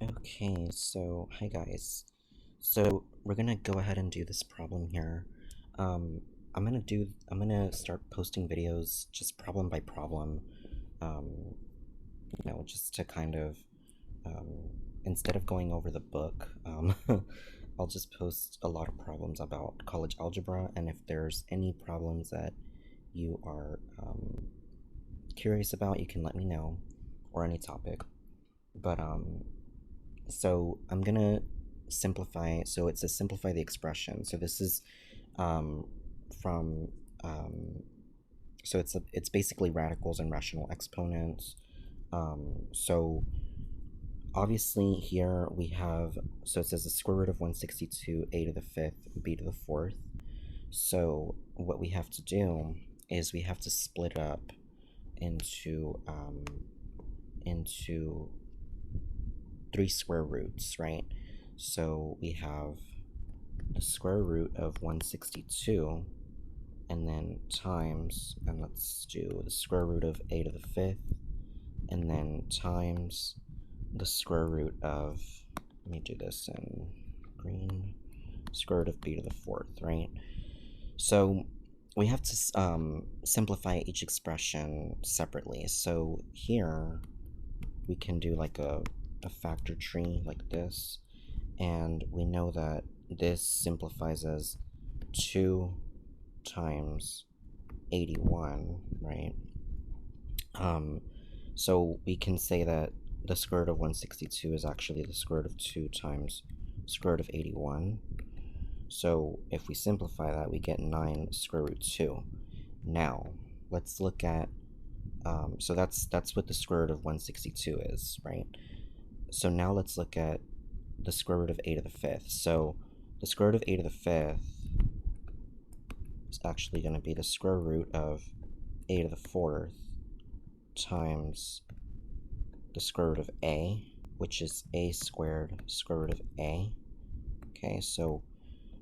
Okay, so hi guys. So we're gonna go ahead and do this problem here. Um, I'm gonna start posting videos just problem by problem. Um, just to kind of instead of going over the book, I'll just post a lot of problems about college algebra, and if there's any problems that you are curious about, you can let me know, or any topic. But so I'm gonna simplify. So it says simplify the expression. So this is um, from so it's basically radicals and rational exponents. So obviously here we have, so it says the square root of 162, a to the fifth, b to the fourth. So what we have to do is we have to split up into three square roots, right? So we have the square root of 162, and then times, and let's do the square root of a to the fifth, and then times the square root of, let me do this in green, square root of b to the fourth, right? So we have to simplify each expression separately. So here we can do like a factor tree like this, and we know that this simplifies as 2 times 81, right? So we can say that the square root of 162 is actually the square root of 2 times square root of 81. So if we simplify that, we get 9 square root 2. Now, let's look at, so that's what the square root of 162 is, right? So now let's look at the square root of a to the fifth. So the square root of a to the fifth is actually going to be the square root of a to the fourth times the square root of a, which is a squared square root of a. Okay, so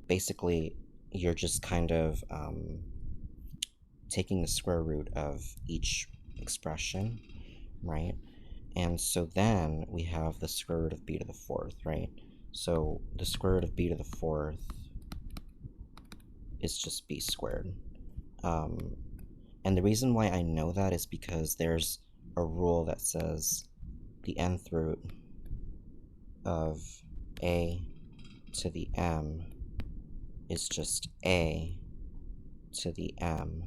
basically you're just kind of taking the square root of each expression, right? And so then we have the square root of b to the fourth, right? So the square root of b to the fourth is just b squared. And the reason why I know that is because there's a rule that says the nth root of a to the m is just a to the m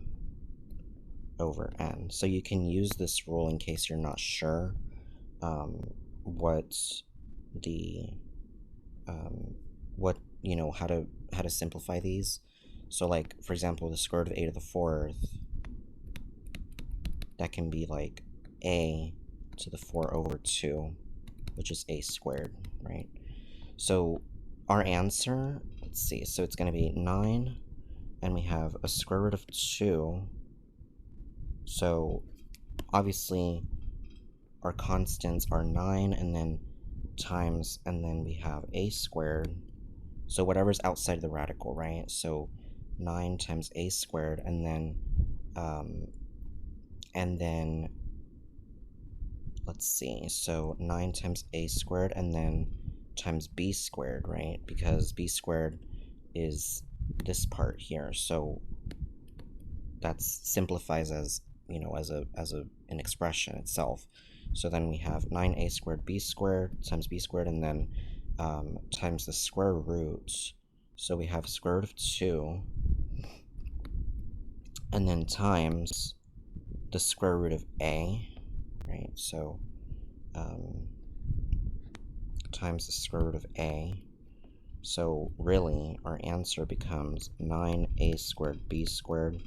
over n. So you can use this rule in case you're not sure how to simplify these. So like, for example, the square root of a to the fourth, that can be like a to the 4 over 2, which is a squared, right? So our answer, let's see, so it's going to be 9, and we have a square root of 2. So obviously our constants are 9 and then times, and then we have a squared. So whatever's outside the radical, right? So 9 times a squared, and then let's see, so 9 times a squared, and then times b squared, right? Because b squared is this part here, so that simplifies as, as an expression itself. So then we have 9a squared b squared times b squared, and then times the square root. So we have square root of 2, and then times the square root of a, right? So times the square root of a. So really our answer becomes 9a squared b squared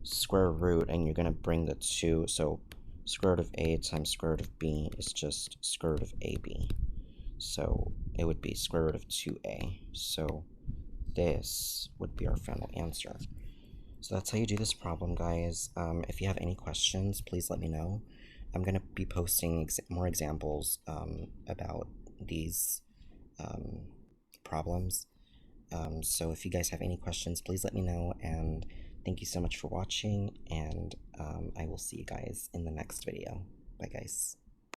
square root, and you're going to bring the 2, so square root of a times square root of b is just square root of ab. So it would be square root of 2a. So this would be our final answer. So that's how you do this problem, guys. If you have any questions, please let me know. I'm going to be posting more examples about these problems. So if you guys have any questions, please let me know, and thank you so much for watching, and I will see you guys in the next video. Bye, guys.